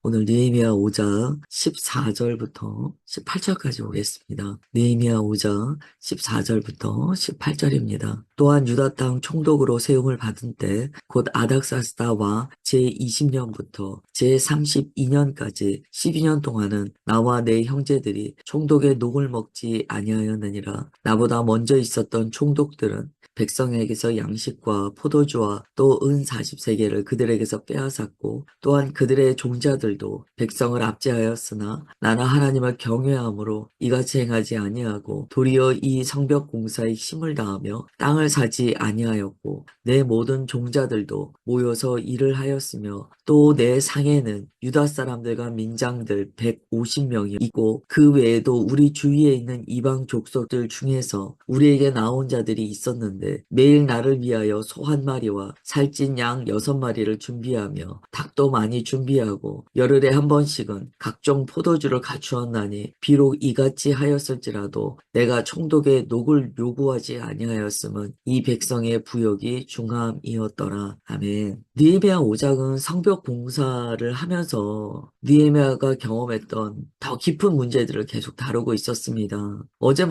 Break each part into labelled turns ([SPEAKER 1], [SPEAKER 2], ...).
[SPEAKER 1] 오늘 느헤미야 5장 14절부터 18절까지 보겠습니다. 느헤미야 5장 14절부터 18절입니다. 또한 유다 땅 총독으로 세움을 받은 때 곧 아닥사스다와 제20년부터 제32년까지 12년 동안은 나와 내 형제들이 총독의 녹을 먹지 아니하였느니라. 나보다 먼저 있었던 총독들은 백성에게서 양식과 포도주와 또 은 40세계를 그들에게서 빼앗았고 또한 그들의 종자들도 백성을 압제하였으나 나는 하나님을 경외함으로 이같이 행하지 아니하고 도리어 이 성벽 공사에 힘을 다하며 땅을 사지 아니하였고 내 모든 종자들도 모여서 일을 하였으며 또 내 상에는 유다 사람들과 민장들 150명이 있고 그 외에도 우리 주위에 있는 이방 족속들 중에서 우리에게 나온 자들이 있었는데 매일 나를 위하여 소 한 마리와 살찐 양 6마리를 준비하며 닭도 많이 준비하고 열흘에 한 번씩은 각종 포도주를 갖추었나니 비록 이같이 하였을지라도 내가 총독의 녹을 요구하지 아니하였음은 이 백성의 부역이 중함이었더라. 아멘. 느헤미야 5장은 성벽 공사를 하면서 느헤미야가 경험했던 더 깊은 문제들을 계속 다루고 있었습니다. 어제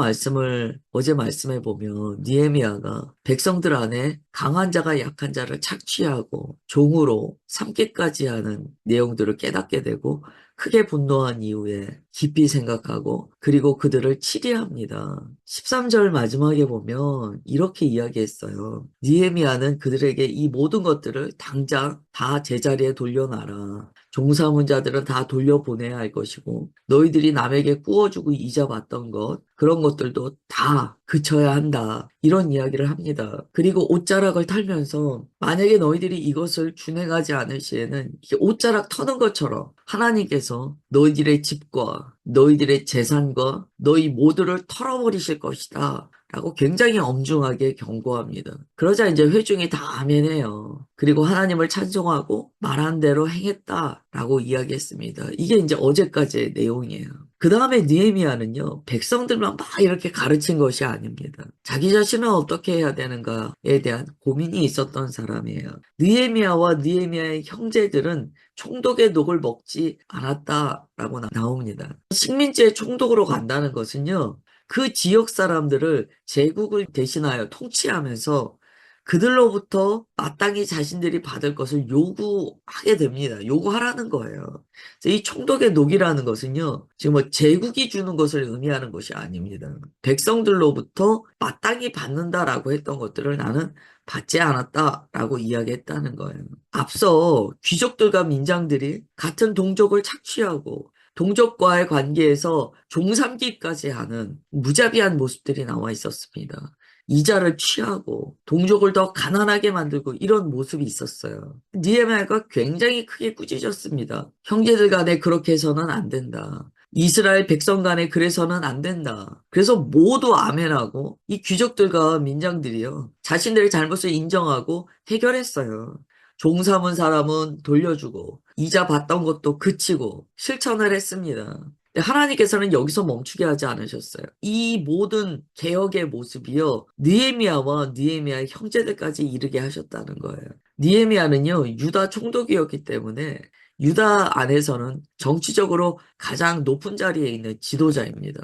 [SPEAKER 1] 말씀에 보면 느헤미야가 백성들 안에 강한 자가 약한 자를 착취하고 종으로 삼기까지 하는 내용들을 깨닫게 되고 크게 분노한 이후에 깊이 생각하고 그리고 그들을 치리합니다. 13절 마지막에 보면 이렇게 이야기했어요. 느헤미야는 그들에게 이 모든 것들을 당장 다 제자리에 돌려놔라. 종사문 자들은 다 돌려보내야 할 것이고 너희들이 남에게 구워주고 이자 받던 것 그런 것들도 다 그쳐야 한다. 이런 이야기를 합니다. 그리고 옷자락을 털면서 만약에 너희들이 이것을 준행하지 않을 시에는 이게 옷자락 터는 것처럼 하나님께서 너희들의 집과 너희들의 재산과 너희 모두를 털어버리실 것이다. 라고 굉장히 엄중하게 경고합니다. 그러자 이제 회중이 다 아멘해요. 그리고 하나님을 찬송하고 말한 대로 행했다라고 이야기했습니다. 이게 이제 어제까지의 내용이에요. 그 다음에 느헤미야는요, 백성들만 막 이렇게 가르친 것이 아닙니다. 자기 자신은 어떻게 해야 되는가에 대한 고민이 있었던 사람이에요. 느헤미야와 느헤미야의 형제들은 총독의 녹을 먹지 않았다라고 나옵니다. 식민지의 총독으로 간다는 것은요, 그 지역 사람들을 제국을 대신하여 통치하면서 그들로부터 마땅히 자신들이 받을 것을 요구하게 됩니다. 요구하라는 거예요. 이 총독의 녹이라는 것은요, 지금 뭐 제국이 주는 것을 의미하는 것이 아닙니다. 백성들로부터 마땅히 받는다라고 했던 것들을 나는 받지 않았다라고 이야기했다는 거예요. 앞서 귀족들과 민장들이 같은 동족을 착취하고 동족과의 관계에서 종삼기까지 하는 무자비한 모습들이 나와 있었습니다. 이자를 취하고 동족을 더 가난하게 만들고 이런 모습이 있었어요. 느헤미야가 굉장히 크게 꾸짖었습니다. 형제들 간에 그렇게 해서는 안 된다. 이스라엘 백성 간에 그래서는 안 된다. 그래서 모두 아멘하고 이 귀족들과 민장들이요. 자신들의 잘못을 인정하고 해결했어요. 종 삼은 사람은 돌려주고 이자 받던 것도 그치고 실천을 했습니다. 하나님께서는 여기서 멈추게 하지 않으셨어요. 이 모든 개혁의 모습이요. 느헤미야와 느헤미야의 형제들까지 이르게 하셨다는 거예요. 느헤미야는요. 유다 총독이었기 때문에 유다 안에서는 정치적으로 가장 높은 자리에 있는 지도자입니다.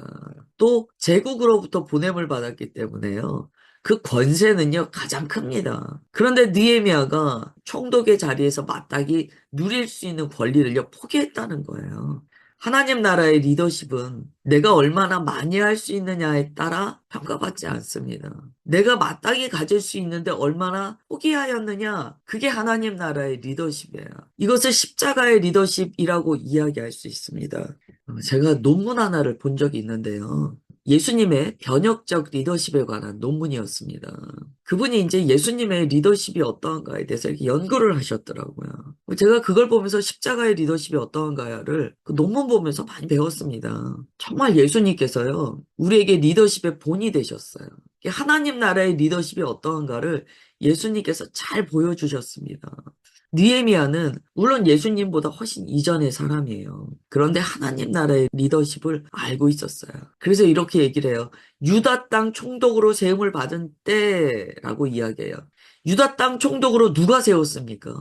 [SPEAKER 1] 또 제국으로부터 보냄을 받았기 때문에요. 그 권세는요 가장 큽니다. 그런데 느헤미야가 총독의 자리에서 마땅히 누릴 수 있는 권리를요 포기했다는 거예요. 하나님 나라의 리더십은 내가 얼마나 많이 할 수 있느냐에 따라 평가받지 않습니다. 내가 마땅히 가질 수 있는데 얼마나 포기하였느냐, 그게 하나님 나라의 리더십이에요. 이것을 십자가의 리더십이라고 이야기할 수 있습니다. 제가 논문 하나를 본 적이 있는데요. 예수님의 변혁적 리더십에 관한 논문이었습니다. 그분이 이제 예수님의 리더십이 어떠한가에 대해서 이렇게 연구를 하셨더라고요. 제가 그걸 보면서 십자가의 리더십이 어떠한가를 그 논문 보면서 많이 배웠습니다. 정말 예수님께서요, 우리에게 리더십의 본이 되셨어요. 하나님 나라의 리더십이 어떠한가를 예수님께서 잘 보여주셨습니다. 느헤미야는 물론 예수님보다 훨씬 이전의 사람이에요. 그런데 하나님 나라의 리더십을 알고 있었어요. 그래서 이렇게 얘기를 해요. 유다 땅 총독으로 세움을 받은 때라고 이야기해요. 유다 땅 총독으로 누가 세웠습니까?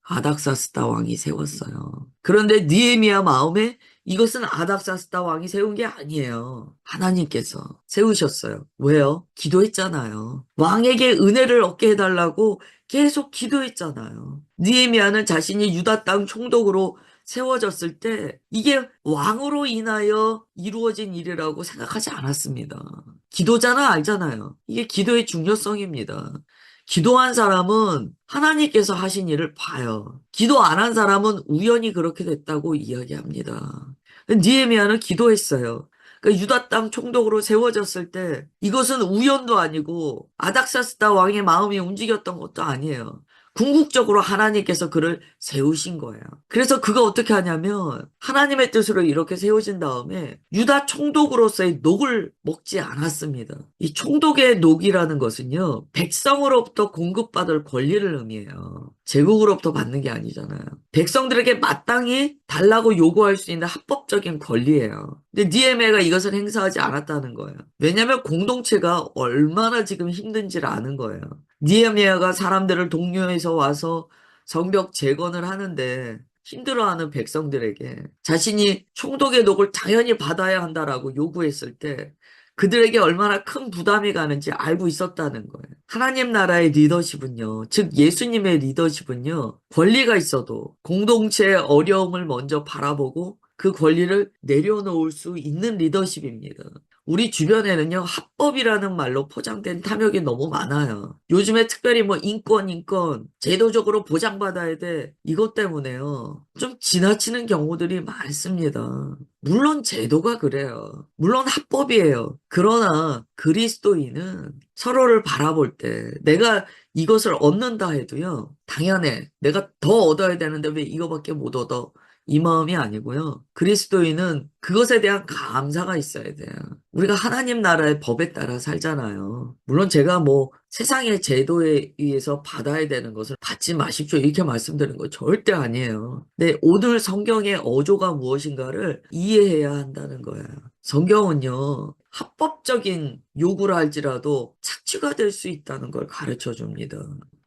[SPEAKER 1] 아닥사스다 왕이 세웠어요. 그런데 느헤미야 마음에 이것은 아닥사스다 왕이 세운 게 아니에요. 하나님께서 세우셨어요. 왜요? 기도했잖아요. 왕에게 은혜를 얻게 해달라고 계속 기도했잖아요. 느헤미야는 자신이 유다 땅 총독으로 세워졌을 때 이게 왕으로 인하여 이루어진 일이라고 생각하지 않았습니다. 기도잖아 알잖아요. 이게 기도의 중요성입니다. 기도한 사람은 하나님께서 하신 일을 봐요. 기도 안 한 사람은 우연히 그렇게 됐다고 이야기합니다. 느헤미야는 기도했어요. 그러니까 유다 땅 총독으로 세워졌을 때 이것은 우연도 아니고 아닥사스다 왕의 마음이 움직였던 것도 아니에요. 궁극적으로 하나님께서 그를 세우신 거예요. 그래서 그가 어떻게 하냐면 하나님의 뜻으로 이렇게 세워진 다음에 유다 총독으로서의 녹을 먹지 않았습니다. 이 총독의 녹이라는 것은요, 백성으로부터 공급받을 권리를 의미해요. 제국으로부터 받는 게 아니잖아요. 백성들에게 마땅히 달라고 요구할 수 있는 합법적인 권리예요. 근데 니에메가 이것을 행사하지 않았다는 거예요. 왜냐하면 공동체가 얼마나 지금 힘든지를 아는 거예요. 니에미야가 사람들을 동료해서 와서 성벽 재건을 하는데 힘들어하는 백성들에게 자신이 총독의 녹을 당연히 받아야 한다라고 요구했을 때 그들에게 얼마나 큰 부담이 가는지 알고 있었다는 거예요. 하나님 나라의 리더십은요, 즉 예수님의 리더십은요, 권리가 있어도 공동체의 어려움을 먼저 바라보고 그 권리를 내려놓을 수 있는 리더십입니다. 우리 주변에는요, 합법이라는 말로 포장된 탐욕이 너무 많아요. 요즘에 특별히 뭐 인권, 제도적으로 보장받아야 돼. 이것 때문에요. 좀 지나치는 경우들이 많습니다. 물론 제도가 그래요. 물론 합법이에요. 그러나 그리스도인은 서로를 바라볼 때 내가 이것을 얻는다 해도요, 당연해. 내가 더 얻어야 되는데 왜 이거밖에 못 얻어? 이 마음이 아니고요. 그리스도인은 그것에 대한 감사가 있어야 돼요. 우리가 하나님 나라의 법에 따라 살잖아요. 물론 제가 뭐 세상의 제도에 의해서 받아야 되는 것을 받지 마십시오. 이렇게 말씀드리는 거 절대 아니에요. 근데 오늘 성경의 어조가 무엇인가를 이해해야 한다는 거예요. 성경은요, 합법적인 요구를 할지라도 착취가 될 수 있다는 걸 가르쳐 줍니다.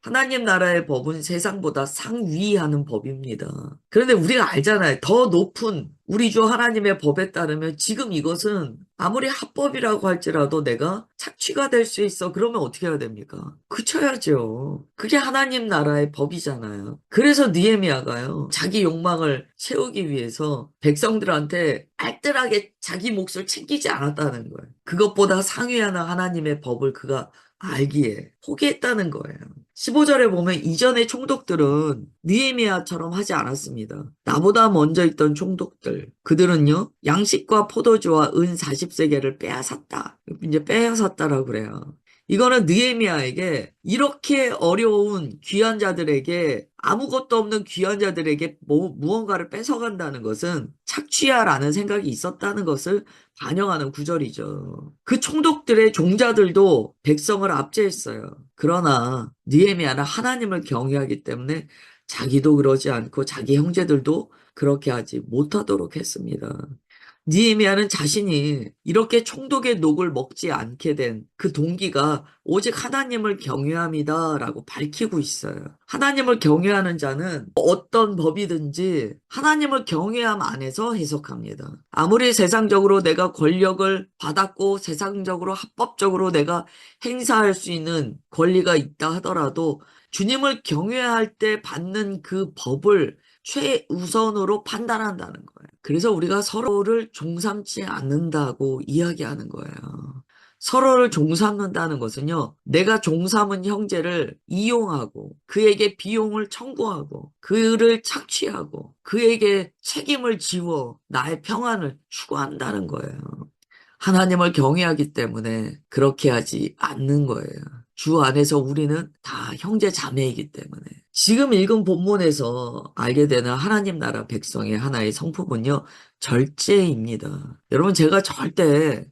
[SPEAKER 1] 하나님 나라의 법은 세상보다 상위하는 법입니다. 그런데 우리가 알잖아요. 더 높은 우리 주 하나님의 법에 따르면 지금 이것은 아무리 합법이라고 할지라도 내가 착취가 될 수 있어. 그러면 어떻게 해야 됩니까? 그쳐야죠. 그게 하나님 나라의 법이잖아요. 그래서 느헤미야가요, 자기 욕망을 채우기 위해서 백성들한테 알뜰하게 자기 몫을 챙기지 않았다는 거예요. 그것보다 상위하는 하나님의 법을 그가 알기에 포기했다는 거예요. 15절에 보면 이전의 총독들은 느헤미야처럼 하지 않았습니다. 나보다 먼저 있던 총독들, 그들은요, 양식과 포도주와 은 40세겔을 빼앗았다. 이제 빼앗았다라고 그래요. 이거는 느헤미야에게 이렇게 어려운 귀한 자들에게 아무것도 없는 귀한 자들에게 무언가를 뺏어간다는 것은 착취야라는 생각이 있었다는 것을 반영하는 구절이죠. 그 총독들의 종자들도 백성을 압제했어요. 그러나 느헤미야는 하나님을 경외하기 때문에 자기도 그러지 않고 자기 형제들도 그렇게 하지 못하도록 했습니다. 느헤미야는 자신이 이렇게 총독의 녹을 먹지 않게 된 그 동기가 오직 하나님을 경외함이다라고 밝히고 있어요. 하나님을 경외하는 자는 어떤 법이든지 하나님을 경외함 안에서 해석합니다. 아무리 세상적으로 내가 권력을 받았고 세상적으로 합법적으로 내가 행사할 수 있는 권리가 있다 하더라도 주님을 경외할 때 받는 그 법을 최우선으로 판단한다는 거예요. 그래서 우리가 서로를 종삼지 않는다고 이야기하는 거예요. 서로를 종삼는다는 것은요, 내가 종삼은 형제를 이용하고 그에게 비용을 청구하고 그를 착취하고 그에게 책임을 지워 나의 평안을 추구한다는 거예요. 하나님을 경외하기 때문에 그렇게 하지 않는 거예요. 주 안에서 우리는 다 형제 자매이기 때문에. 지금 읽은 본문에서 알게 되는 하나님 나라 백성의 하나의 성품은요, 절제입니다. 여러분, 제가 절대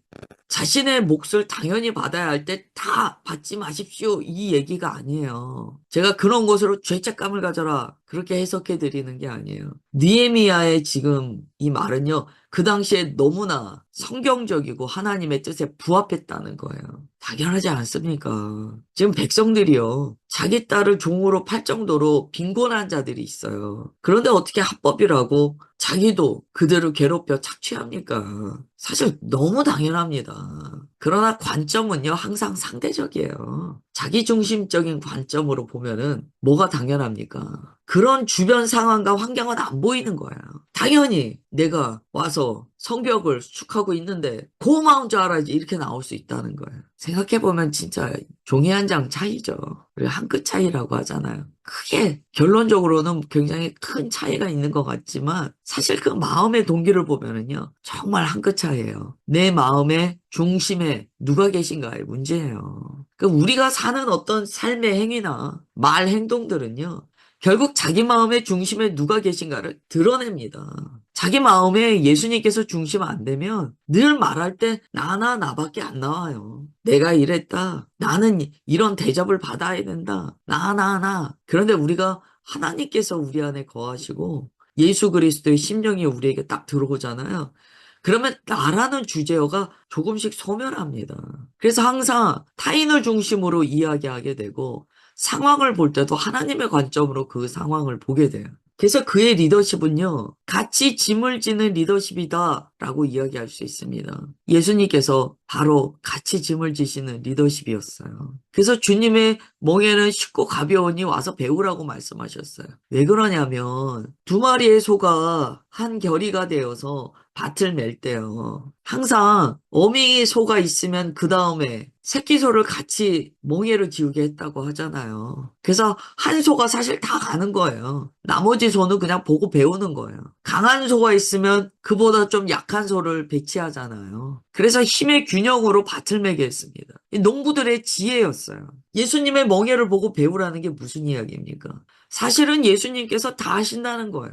[SPEAKER 1] 자신의 몫을 당연히 받아야 할 때 다 받지 마십시오, 이 얘기가 아니에요. 제가 그런 것으로 죄책감을 가져라, 그렇게 해석해 드리는 게 아니에요. 느헤미야의 지금 이 말은요, 그 당시에 너무나 성경적이고 하나님의 뜻에 부합했다는 거예요. 당연하지 않습니까? 지금 백성들이요, 자기 딸을 종으로 팔 정도로 빈곤한 자들이 있어요. 그런데 어떻게 합법이라고 자기도 그들을 괴롭혀 착취합니까? 사실 너무 당연합니다. 그러나 관점은요, 항상 상대적이에요. 자기중심적인 관점으로 보면은 뭐가 당연합니까? 그런 주변 상황과 환경은 안 보이는 거예요. 당연히 내가 와서 성벽을 수축하고 있는데 고마운 줄 알아야지, 이렇게 나올 수 있다는 거예요. 생각해보면 진짜 종이 한 장 차이죠. 그리고 한 끗 차이라고 하잖아요. 크게 결론적으로는 굉장히 큰 차이가 있는 것 같지만 사실 그 마음의 동기를 보면은요, 정말 한 끗 차이예요. 내 마음의 중심에 누가 계신가의 문제예요. 그 우리가 사는 어떤 삶의 행위나 말 행동들은요, 결국 자기 마음의 중심에 누가 계신가를 드러냅니다. 자기 마음에 예수님께서 중심 안 되면 늘 말할 때 나나 나밖에 안 나와요. 내가 이랬다. 나는 이런 대접을 받아야 된다. 나. 그런데 우리가 하나님께서 우리 안에 거하시고 예수 그리스도의 심령이 우리에게 딱 들어오잖아요. 그러면 나라는 주제어가 조금씩 소멸합니다. 그래서 항상 타인을 중심으로 이야기하게 되고 상황을 볼 때도 하나님의 관점으로 그 상황을 보게 돼요. 그래서 그의 리더십은요, 같이 짐을 지는 리더십이다라고 이야기할 수 있습니다. 예수님께서 바로 같이 짐을 지시는 리더십이었어요. 그래서 주님의 멍에는 쉽고 가벼우니 와서 배우라고 말씀하셨어요. 왜 그러냐면 두 마리의 소가 한 결이가 되어서 밭을 멜 때요, 항상 어미 소가 있으면 그 다음에 새끼 소를 같이 멍에를 지우게 했다고 하잖아요. 그래서 한 소가 사실 다 가는 거예요. 나머지 소는 그냥 보고 배우는 거예요. 강한 소가 있으면 그보다 좀 약한 소를 배치하잖아요. 그래서 힘의 균형으로 밭을 매게 했습니다. 이 농부들의 지혜였어요. 예수님의 멍에를 보고 배우라는 게 무슨 이야기입니까? 사실은 예수님께서 다 하신다는 거야.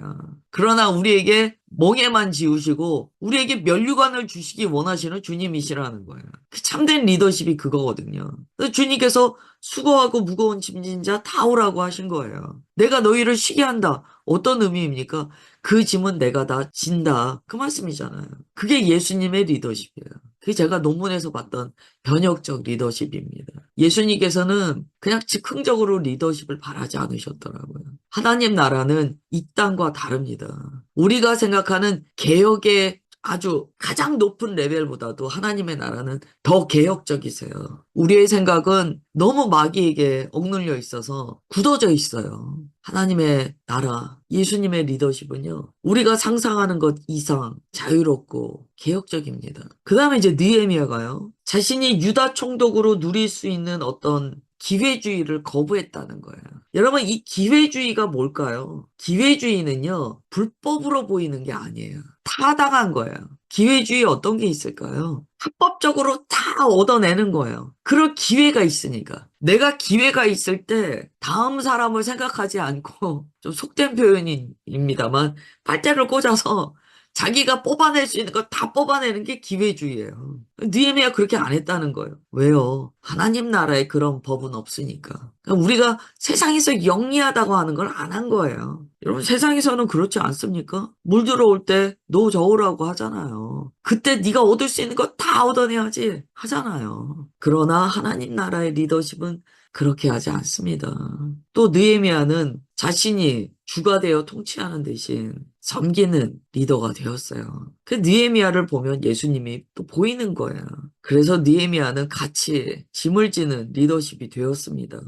[SPEAKER 1] 그러나 우리에게 멍에만 지우시고 우리에게 면류관을 주시기 원하시는 주님이시라는 거예요. 그 참된 리더십이 그거거든요. 그래서 주님께서 수고하고 무거운 짐진 자 다 오라고 하신 거예요. 내가 너희를 쉬게 한다. 어떤 의미입니까? 그 짐은 내가 다 진다. 그 말씀이잖아요. 그게 예수님의 리더십이에요. 그게 제가 논문에서 봤던 변혁적 리더십입니다. 예수님께서는 그냥 즉흥적으로 리더십을 바라지 않으셨더라고요. 하나님 나라는 이 땅과 다릅니다. 우리가 생각하는 개혁의 아주 가장 높은 레벨보다도 하나님의 나라는 더 개혁적이세요. 우리의 생각은 너무 마귀에게 억눌려 있어서 굳어져 있어요. 하나님의 나라, 예수님의 리더십은요, 우리가 상상하는 것 이상 자유롭고 개혁적입니다. 그 다음에 이제 느헤미야가요, 자신이 유다 총독으로 누릴 수 있는 어떤 기회주의를 거부했다는 거예요. 여러분, 이 기회주의가 뭘까요? 기회주의는요, 불법으로 보이는 게 아니에요. 타당한 거예요. 기회주의 어떤 게 있을까요? 합법적으로 다 얻어내는 거예요. 그럴 기회가 있으니까. 내가 기회가 있을 때 다음 사람을 생각하지 않고, 좀 속된 표현입니다만 빨대를 꽂아서 자기가 뽑아낼 수 있는 거 다 뽑아내는 게 기회주의예요. 느헤미야 그렇게 안 했다는 거예요. 왜요? 하나님 나라에 그런 법은 없으니까. 그러니까 우리가 세상에서 영리하다고 하는 걸 안 한 거예요. 여러분, 세상에서는 그렇지 않습니까? 물 들어올 때 노 저으라고 하잖아요. 그때 네가 얻을 수 있는 거 다 얻어내야지 하잖아요. 그러나 하나님 나라의 리더십은 그렇게 하지 않습니다. 또 느헤미야는 자신이 주가 되어 통치하는 대신 섬기는 리더가 되었어요. 그 느헤미야를 보면 예수님이 또 보이는 거예요. 그래서 느헤미야는 같이 짐을 지는 리더십이 되었습니다.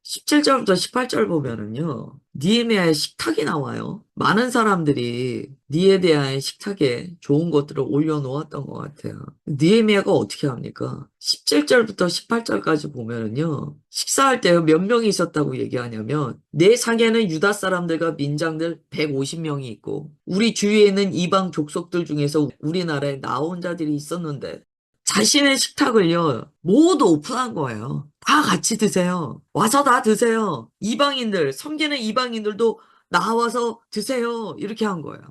[SPEAKER 1] 17절부터 18절 보면은요, 느헤미야의 식탁이 나와요. 많은 사람들이 느헤미야의 식탁에 좋은 것들을 올려놓았던 것 같아요. 느헤미야가 어떻게 합니까? 17절부터 18절까지 보면은요, 식사할 때 몇 명이 있었다고 얘기하냐면, 내 상에는 유다 사람들과 민장들 150명이 있고, 우리 주위에는 이방 족속들 중에서 우리나라에 나온 자들이 있었는데, 자신의 식탁을요, 모두 오픈한 거예요. 다 같이 드세요. 와서 다 드세요. 이방인들, 섬기는 이방인들도 나와서 드세요. 이렇게 한 거예요.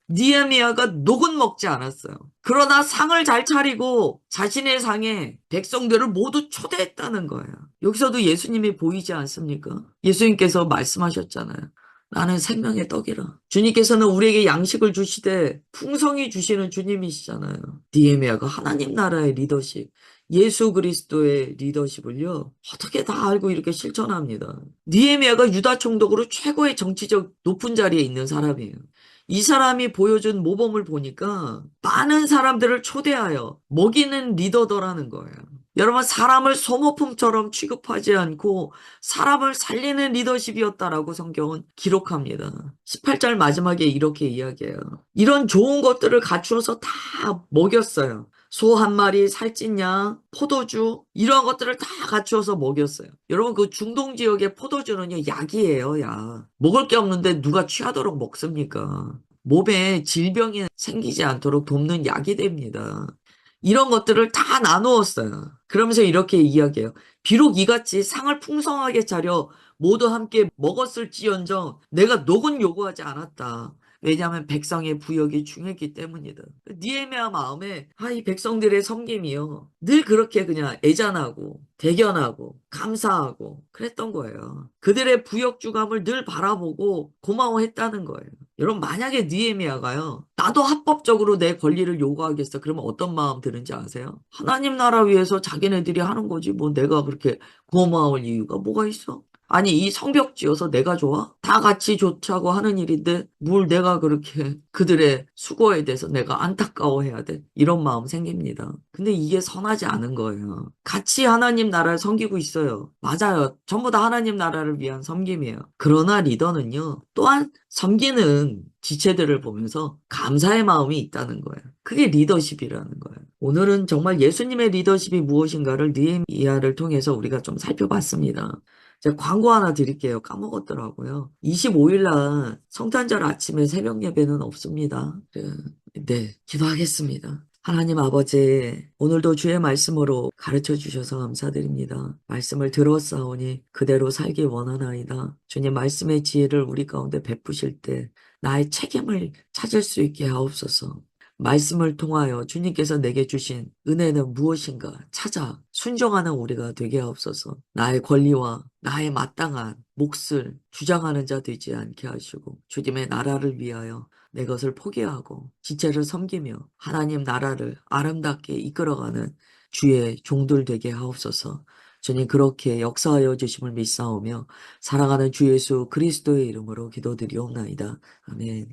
[SPEAKER 1] 느헤미야가 녹은 먹지 않았어요. 그러나 상을 잘 차리고 자신의 상에 백성들을 모두 초대했다는 거예요. 여기서도 예수님이 보이지 않습니까? 예수님께서 말씀하셨잖아요. 나는 생명의 떡이라. 주님께서는 우리에게 양식을 주시되 풍성히 주시는 주님이시잖아요. 느헤미야가 하나님 나라의 리더십, 예수 그리스도의 리더십을요, 어떻게 다 알고 이렇게 실천합니다. 느헤미야가 유다 총독으로 최고의 정치적 높은 자리에 있는 사람이에요. 이 사람이 보여준 모범을 보니까 많은 사람들을 초대하여 먹이는 리더더라는 거예요. 여러분, 사람을 소모품처럼 취급하지 않고 사람을 살리는 리더십이었다라고 성경은 기록합니다. 18절 마지막에 이렇게 이야기해요. 이런 좋은 것들을 갖추어서 다 먹였어요. 소 한 마리, 살찐 양, 포도주, 이런 것들을 다 갖추어서 먹였어요. 여러분, 그 중동 지역의 포도주는요, 약이에요, 약. 먹을 게 없는데 누가 취하도록 먹습니까? 몸에 질병이 생기지 않도록 돕는 약이 됩니다. 이런 것들을 다 나누었어요. 그러면서 이렇게 이야기해요. 비록 이같이 상을 풍성하게 차려 모두 함께 먹었을지언정 내가 녹은 요구하지 않았다. 왜냐하면 백성의 부역이 중요했기 때문이다. 느헤미야 마음에 이 백성들의 섬김이요, 늘 그렇게 그냥 애잔하고 대견하고 감사하고 그랬던 거예요. 그들의 부역주감을 늘 바라보고 고마워했다는 거예요. 여러분, 만약에 느헤미야가요, 나도 합법적으로 내 권리를 요구하겠어, 그러면 어떤 마음 드는지 아세요? 하나님 나라 위해서 자기네들이 하는 거지 뭐 내가 그렇게 고마울 이유가 뭐가 있어? 아니, 이 성벽 지어서 내가 좋아? 다 같이 좋자고 하는 일인데 뭘 내가 그렇게 그들의 수고에 대해서 내가 안타까워해야 돼? 이런 마음 생깁니다. 근데 이게 선하지 않은 거예요. 같이 하나님 나라를 섬기고 있어요. 맞아요. 전부 다 하나님 나라를 위한 섬김이에요. 그러나 리더는요, 또한 섬기는 지체들을 보면서 감사의 마음이 있다는 거예요. 그게 리더십이라는 거예요. 오늘은 정말 예수님의 리더십이 무엇인가를 느헤미야를 통해서 우리가 좀 살펴봤습니다. 제가 광고 하나 드릴게요. 까먹었더라고요. 25일 날 성탄절 아침에 새벽 예배는 없습니다. 네, 기도하겠습니다. 하나님 아버지, 오늘도 주의 말씀으로 가르쳐 주셔서 감사드립니다. 말씀을 들었사오니 그대로 살기 원하나이다. 주님, 말씀의 지혜를 우리 가운데 베푸실 때 나의 책임을 찾을 수 있게 하옵소서. 말씀을 통하여 주님께서 내게 주신 은혜는 무엇인가 찾아 순종하는 우리가 되게 하옵소서. 나의 권리와 나의 마땅한 몫을 주장하는 자 되지 않게 하시고 주님의 나라를 위하여 내 것을 포기하고 지체를 섬기며 하나님 나라를 아름답게 이끌어가는 주의 종들 되게 하옵소서. 주님, 그렇게 역사하여 주심을 믿사오며 사랑하는 주 예수 그리스도의 이름으로 기도드리옵나이다. 아멘.